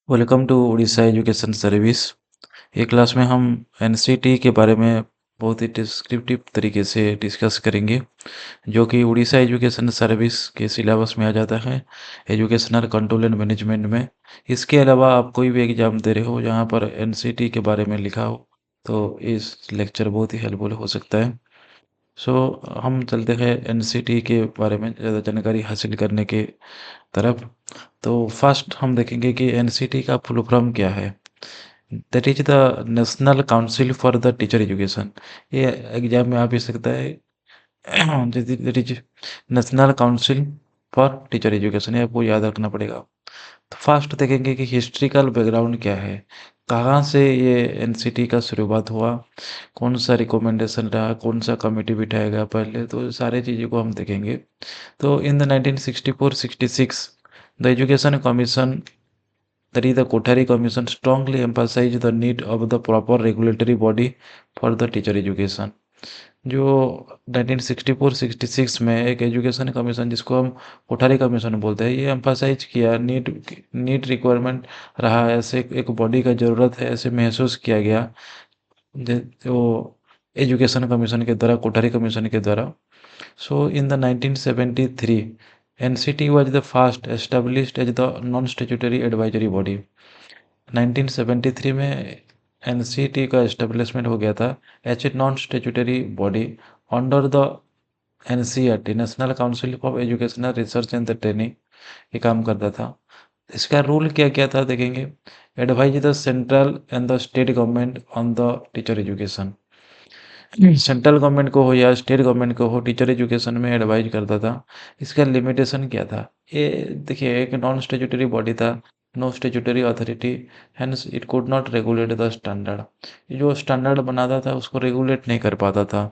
Welcome to Orissa education service. ये class में हम एनसीटी के बारे में बहुत ही डिस्क्रिप्टिव तरीके से डिस्कस करेंगे, जो कि उड़ीसा एजुकेशन सर्विस के सिलेबस में आ जाता है, एजुकेशनल कंट्रोल एंड मैनेजमेंट में। इसके अलावा आप कोई भी एग्ज़ाम दे रहे हो जहाँ पर एनसीटी के बारे में लिखा हो, तो इस लेक्चर बहुत ही हेल्पफुल हो सकता है। सो हम चलते हैं एनसीटी के बारे में ज़्यादा जानकारी हासिल करने के तरफ। तो फर्स्ट हम देखेंगे कि एनसीटी का फुल फॉर्म क्या है। That is the national council for the teacher education. ये एग्जाम में आ भी सकता है। That is national council for teacher education, ये आपको याद रखना पड़ेगा। तो फर्स्ट देखेंगे कि हिस्ट्रिकल बैकग्राउंड क्या है, कहाँ से ये एनसीटी का शुरुआत हुआ, कौन सा रिकमेंडेशन रहा, कौन सा कमेटी बिठाया गया पहले, तो सारे चीज़ों को हम देखेंगे। तो in the 1964-66 the education commission, that is the Kothari Commission, strongly emphasized the need of the proper regulatory body for the teacher education। जो 1964-66 में एक एजुकेशन कमीशन, जिसको हम कोठारी कमीशन बोलते हैं, ये एम्फासाइज किया, नीट रिक्वायरमेंट रहा, ऐसे एक बॉडी का ज़रूरत है, ऐसे महसूस किया गया जो एजुकेशन कमीशन के द्वारा, कोठारी कमीशन के द्वारा। So in the 1973, NCT was the first established as the non-statutory advisory body। 1973 में एनसीटी का एस्टेब्लिशमेंट हो गया था as a non statutory body under the NCERT, National Council of Educational Research and the Training, ये काम करता था। इसका रूल क्या क्या था देखेंगे। Advise the central and the state government on the teacher education. Central government को हो या स्टेट गवर्नमेंट को हो, टीचर एजुकेशन में एडवाइज करता था। इसका लिमिटेशन क्या था, ये देखिए, एक नॉन स्टेचुटरी बॉडी था, no statutory authority, hence it could not regulate the standard. जो स्टैंडर्ड बनाता था उसको रेगुलेट नहीं कर पाता था।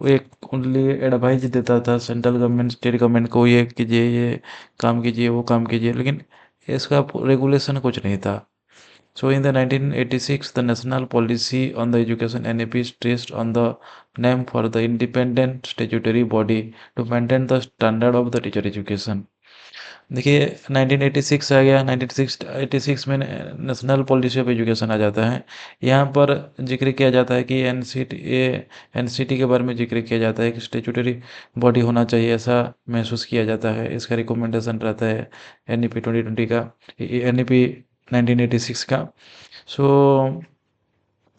वो एक ओनली एडवाइज देता था सेंट्रल गवर्नमेंट, स्टेट गवर्नमेंट को, ये कीजिए, ये काम कीजिए, वो काम कीजिए, लेकिन इसका रेगुलेशन कुछ नहीं था। So in the 1986, the national policy on the education NAP stressed on the name for the independent statutory body to maintain the standard of the teacher education। देखिए, 1986 आ गया, 1986 में नेशनल पॉलिसी ऑफ एजुकेशन आ जाता है। यहाँ पर जिक्र किया जाता है कि एनसीटी के बारे में जिक्र किया जाता है कि स्टेचुटरी बॉडी होना चाहिए, ऐसा महसूस किया जाता है। इसका रिकमेंडेशन रहता है एनईपी 2020 का, एनईपी 1986 का। So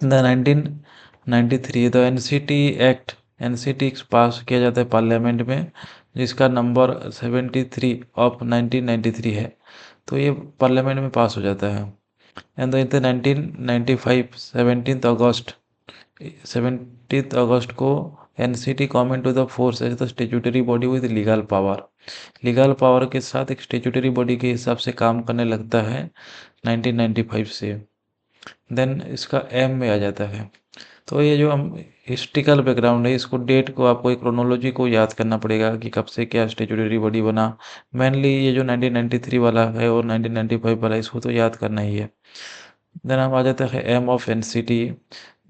the 1993 the NCT act, NCT pass किया जाता है पार्लियामेंट में, जिसका नंबर 73 ऑफ 1993 है। तो ये पार्लियामेंट में पास हो जाता है। एंड इन द 1995 17 अगस्त को NCT come into the force as the statutory body with legal power. Legal power के साथ एक स्टेचुटरी बॉडी के हिसाब से काम करने लगता है 1995 से। देन इसका एम में आ जाता है। तो ये जो हम हिस्ट्रिकल बैकग्राउंड है, इसको डेट को, आपको एक क्रोनोलॉजी को याद करना पड़ेगा कि कब से क्या स्टेचुटरी बॉडी बना। मेनली ये जो 1993 वाला है और 1995 वाला, इसको तो याद करना ही है। देन हम आ जाते हैं aim of NCT.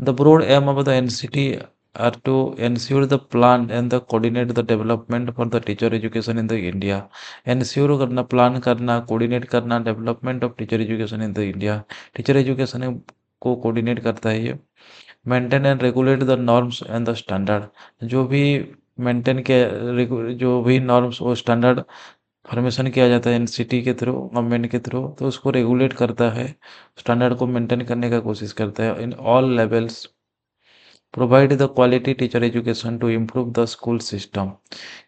The broad aim of the NCT are to ensure the plan and the coordinate the development for the teacher education in the India. Ensure करना, प्लान करना, कोऑर्डिनेट करना development of teacher education in the India. Teacher education को coordinate करता है ये। Maintain and regulate the norms and the standard. जो भी maintain के, जो भी नॉर्म्स और स्टैंडर्ड फॉर्मेशन किया जाता है एनसीटी के थ्रू, गवर्नमेंट के थ्रू, तो उसको रेगुलेट करता है, स्टैंडर्ड को मेंटेन करने का कोशिश करता है in all levels. Provide the quality teacher education to improve the school system.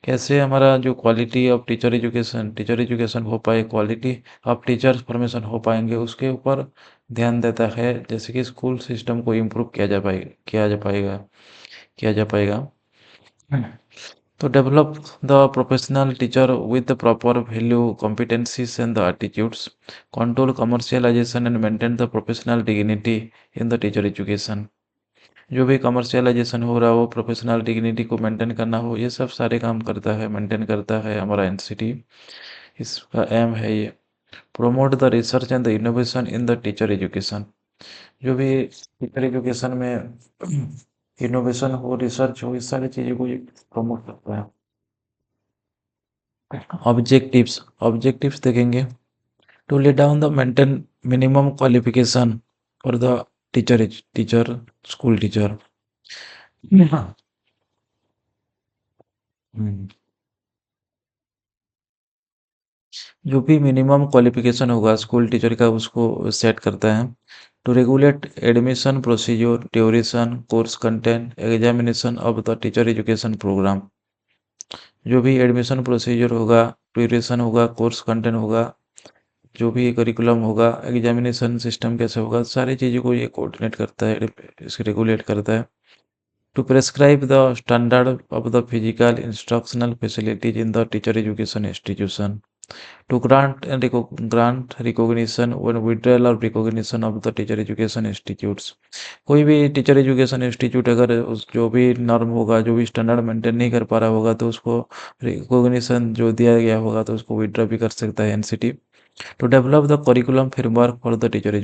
कैसे हमारा जो क्वालिटी ऑफ टीचर एजुकेशन हो पाए, क्वालिटी ऑफ टीचर्स फॉर्मेशन हो पाएंगे, उसके ऊपर ध्यान देता है, जैसे कि स्कूल सिस्टम को इम्प्रूव किया जा पाएगा। तो develop the professional teacher with the proper value competencies and the attitudes, control commercialisation and maintain the professional dignity in the teacher education. जो भी कमर्शियलाइजेशन हो रहा हो, प्रोफेशनल डिग्निटी को मेंटेन करना हो, ये सब सारे काम करता है, मेंटेन करता है हमारा एनसीटी। इसका एम है ये। Promote the research and the innovation in the teacher education. जो भी टीचर एजुकेशन में इनोवेशन हो, रिसर्च हो, इस सारी चीज़ों को ये प्रमोट करता है। ऑब्जेक्टिव्स, ऑब्जेक्टिव्स देखेंगे। To lay down the maintain minimum qualification for the teacher, school teacher. हाँ। हम्म। जो भी मिनिमम क्वालिफिकेशन होगा स्कूल टीचर का उसको सेट करता है। To regulate admission procedure, duration, course content, examination of the teacher education programme. जो भी एडमिशन प्रोसीजर होगा, ड्यूरेशन होगा, कोर्स कंटेंट होगा, जो भी करिकुलम होगा, एग्जामिनेशन सिस्टम कैसे होगा, सारी चीज़ों को ये कोऑर्डिनेट करता है, इसे रेगुलेट करता है। To prescribe the standard of the physical instructional facilities in the teacher education institution. To grant recognition or withdrawal of recognition of the teacher education institutes। कोई भी टीचर एजुकेशन इंस्टीट्यूट अगर उस जो भी नॉर्म होगा, जो भी स्टैंडर्ड मेंटेन नहीं कर पा रहा होगा, तो उसको रिकॉग्निशन जो दिया गया होगा तो उसको विड्रॉ भी कर सकता है NCT. To develop the curriculum framework for the teacher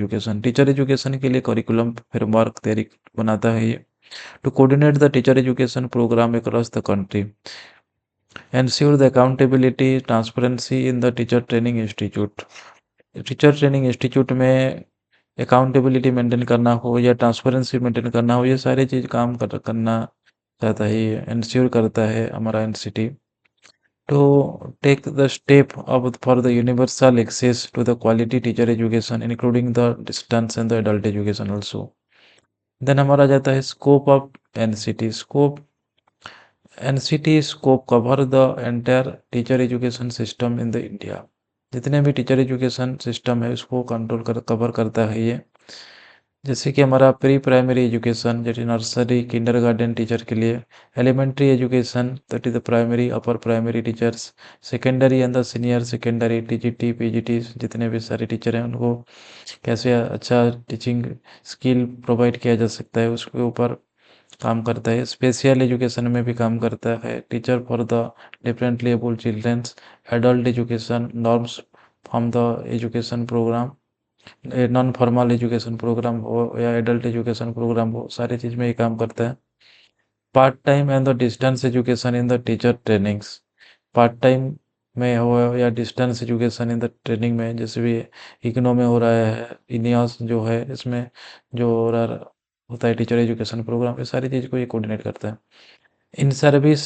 education के लिए करिकुलम फ्रेमवर्क तैयारी बनाता है ये। To coordinate the teacher education programme across the country. Ensure the accountability, transparency in the teacher training institute। Teacher training institute में accountability maintain करना हो या ट्रांसपेरेंसी मेंटेन करना हो, ये सारी चीज़ करना चाहता है, ये इंश्योर करता है हमारा NCT. To take the step of for the universal access to the quality teacher education including the distance and the adult education also. Then हमारा जाता है scope of NCT. Scope NCT scope cover the entire teacher education system in the India. जितने भी teacher education system है उसको cover करता है ये। जैसे कि हमारा प्री प्राइमरी एजुकेशन, जैसे नर्सरी किंडरगार्टन टीचर के लिए, elementary education that is the primary upper primary teachers, secondary and the senior secondary TGT PGT जितने भी सारे टीचर हैं उनको कैसे अच्छा टीचिंग स्किल प्रोवाइड किया जा सकता है उसके ऊपर काम करता है। स्पेशल एजुकेशन में भी काम करता है। Teacher for the differently abled childrens, adult education norms from the education programme, non formal education programme हो या एडल्ट एजुकेशन प्रोग्राम हो, सारी चीज़ में ये काम करता है। Part time and the distance education in the teacher trainings. Part time में हो या distance education in the training में, जैसे भी इग्नो में हो रहा है, इनियास जो है इसमें जो हो रहा होता है टीचर एजुकेशन प्रोग्राम, ये सारी चीज़ को ये कोऑर्डिनेट करता है। In service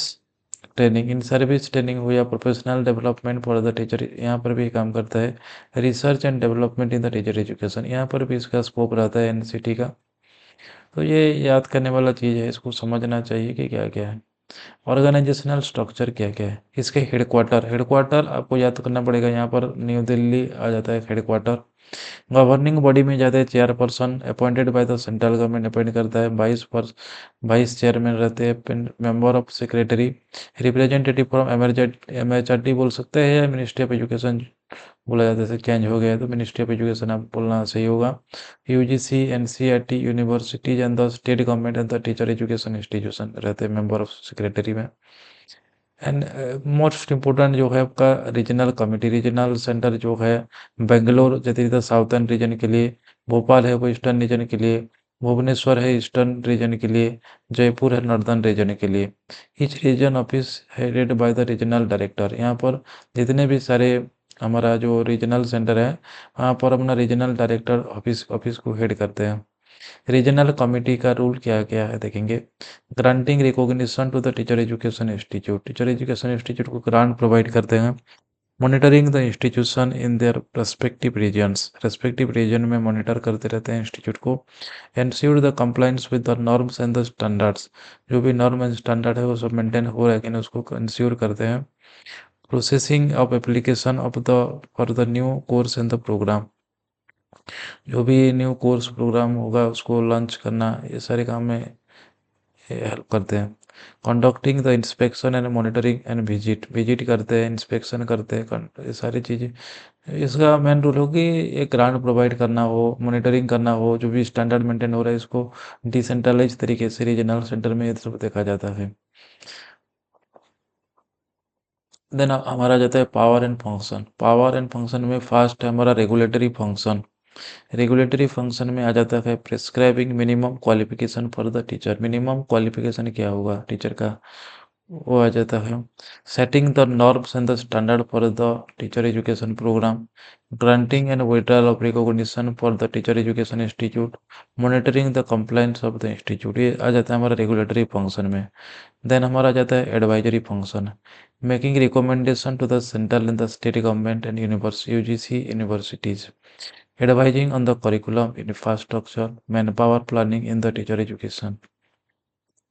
in service training हो या professional development for the teacher, यहाँ पर भी काम करता है। Research and development in the teacher education, यहाँ पर भी इसका स्कोप रहता है एनसीटी का। तो ये याद करने वाला चीज़ है, इसको समझना चाहिए कि क्या क्या है। ऑर्गेनाइजेशनल स्ट्रक्चर क्या क्या है, इसके हेडक्वार्टर आपको याद करना पड़ेगा। यहाँ पर न्यू दिल्ली आ जाता है हेडक्वार्टर। गवर्निंग बॉडी में जाते हैं chairperson appointed by the central government appoint करता है। 22 चेयरमैन रहते हैं। Member of secretary, representative from MHRD बोल सकते हैं या मिनिस्ट्री ऑफ एजुकेशन बोला जाता है। जैसे चेंज हो गया है तो मिनिस्ट्री ऑफ एजुकेशन आप बोलना सही होगा। UGC, NCERT, universities and the state government and the teacher education institution रहते हैं मेंबर ऑफ सेक्रेटरी में। एंड मोस्ट इम्पोर्टेंट जो है आपका रीजनल कमिटी, रीजनल सेंटर जो है बेंगलोर जैसे इधर साउथर्न रीजन के लिए, भोपाल है वो ईस्टर्न रीजन के लिए, भुवनेश्वर है ईस्टर्न रीजन के लिए, जयपुर है नॉर्दर्न रीजन के लिए। Each reason office headed by the regional director. यहाँ पर जितने भी सारे हमारा जो रीजनल सेंटर है वहाँ पर अपना रीजनल डायरेक्टर ऑफिस ऑफिस को हेड करते हैं। रीजनल कमिटी का रूल क्या क्या है देखेंगे। Granting recognition to the teacher education institute, teacher education institute को ग्रांट प्रोवाइड करते हैं। Monitoring the institution in their respective region में मॉनिटर करते रहते हैं इंस्टीट्यूट को। Ensure the compliance with the norms and the standards, जो भी नॉर्म एंड स्टैंडर्ड है वो सब मेंटेन हो रहा है कि नहीं उसको इंश्योर करते हैं। Processing of application of the for the new course and the programme, जो भी न्यू कोर्स प्रोग्राम होगा उसको लॉन्च करना, ये सारे काम में हेल्प करते हैं। Conducting the inspection and monitoring and visit करते हैं, इंस्पेक्शन करते हैं, ये सारी चीज़ें। इसका मेन रूल हो कि एक ग्रांट प्रोवाइड करना हो, मॉनिटरिंग करना हो, जो भी स्टैंडर्ड मेंटेन हो रहा है इसको डिसेंट्रलाइज तरीके से रीजनल सेंटर में ये सब देखा जाता है। देन हमारा जाता है power and function. Power and function में फर्स्ट है हमारा रेगुलेटरी फंक्शन। रेगुलेटरी फंक्शन में आ जाता है prescribing minimum qualification for the teacher. Minimum qualification क्या होगा टीचर का, वो आ जाता है। Setting the norms and the standard for the teacher education programme, granting and withdrawal of recognition for the teacher education institute, monitoring the compliance of the institute, ये आ जाता है हमारा रेगुलेटरी फंक्शन में। देन हमारा आ जाता है advisory function, making recommendation to the central and the state government and university UGC universities, advising on the curriculum infrastructure manpower planning in the teacher education.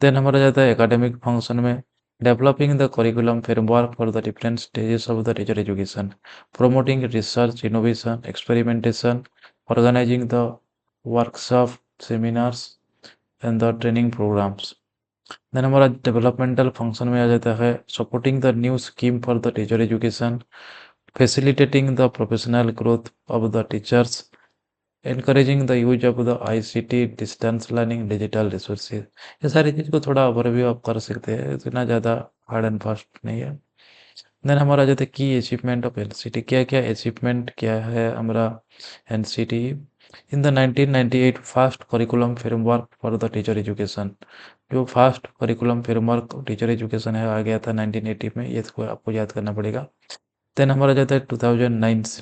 Then हमारा जाता है academic function में, developing the curriculum framework for the different stages of the teacher education, promoting research innovation experimentation, organising the workshop seminars and the training programmes. Then हमारा developmental function में आ जाता है supporting the new scheme for the teacher education, facilitating the professional growth of the teachers, encouraging the use of the ICT distance learning digital resources. ये सारी चीज़ को थोड़ा overview आप कर सकते हैं, इतना ज़्यादा हार्ड एंड फास्ट नहीं है। देन हमारा आ जाता है की अचीवमेंट ऑफ एनसीटी, क्या क्या अचीवमेंट क्या है हमारा NCT in the 1998 first curriculum framework for the teacher education. जो first curriculum framework teacher education है आ गया था 1980 में, ये इसको आपको याद करना पड़ेगा। देन हमारा जाता है 2009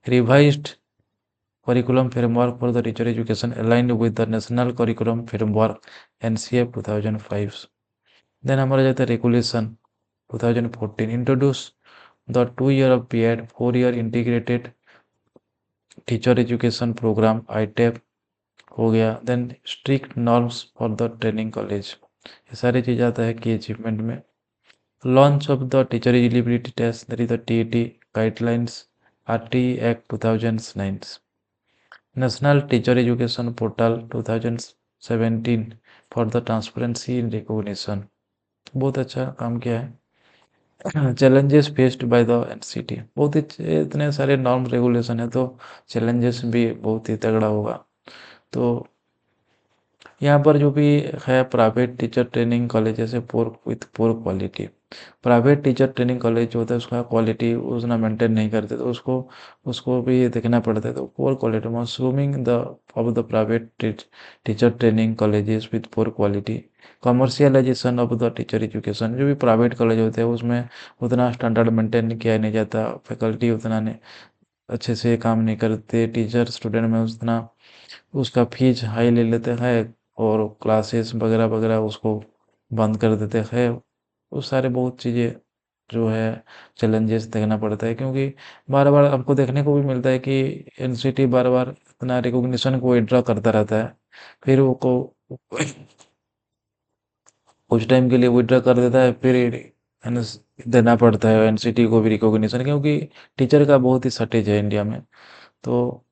revised curriculum framework for the teacher education aligned with the national curriculum framework NCF 2005। then हमारा जाता है regulation 2014 introduce the 2 year of B.Ed 4 year integrated teacher education programme ITEP हो गया। Then strict norms for the training college, ये सारी चीज़ आता है की अचीवमेंट में। Launch of the teacher eligibility test that is the TET guidelines RT Act 2009, national teacher education portal 2017 for the transparency in recognition, बहुत अच्छा काम किया है। Challenges faced by the NCT, बहुत ही इतने सारे नॉर्म रेगुलेशन है तो चैलेंजेस भी बहुत ही तगड़ा होगा। तो यहाँ पर जो भी है प्राइवेट टीचर ट्रेनिंग कॉलेजेस है poor with poor quality, private teacher training college जो होता है उसका क्वालिटी उतना मेंटेन नहीं करते तो उसको उसको भी देखना पड़ता है। तो पोर क्वालिटी मॉस्यूमिंग the of the private teacher training colleges with poor quality, commercialization of the teacher education, जो भी प्राइवेट कॉलेज होते हैं उसमें उतना स्टैंडर्ड मेंटेन किया नहीं जाता, फैकल्टी उतना नहीं अच्छे से काम नहीं करते, टीचर स्टूडेंट में उतना उसका फीस हाई ले लेते हैं और क्लासेस वगैरह वगैरह उसको बंद कर देते हैं। वो सारे बहुत चीज़ें जो है चैलेंजेस देखना पड़ता है, क्योंकि बार बार आपको देखने को भी मिलता है कि एनसीटी बार बार अपना रिकॉग्निशन को विड्रॉ करता रहता है, फिर वो को कुछ टाइम के लिए विड्रॉ कर देता है, फिर देना पड़ता है एनसीटी को भी रिकॉग्निशन, क्योंकि टीचर का बहुत ही शॉर्टेज है इंडिया में, तो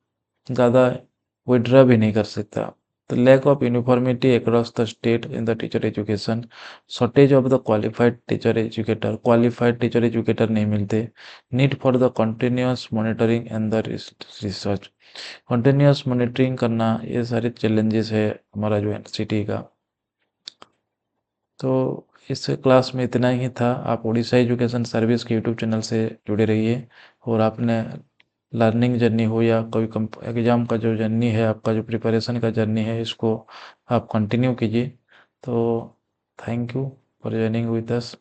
ज़्यादा विड्रॉ भी नहीं कर सकता। तो lack of uniformity across the state in the teacher education, shortage of the qualified teacher educator नहीं मिलते, need for the continuous monitoring and the research, continuous monitoring करना, ये सारे चैलेंजेस है हमारा जो एनसीटी का। तो इस क्लास में इतना ही था। आप उड़ीसा एजुकेशन सर्विस के यूट्यूब चैनल से जुड़े रहिए, और आपने लर्निंग जर्नी हो या कोई एग्ज़ाम का जो जर्नी है, आपका जो प्रिपरेशन का जर्नी है, इसको आप कंटिन्यू कीजिए। तो thank you for joining with us.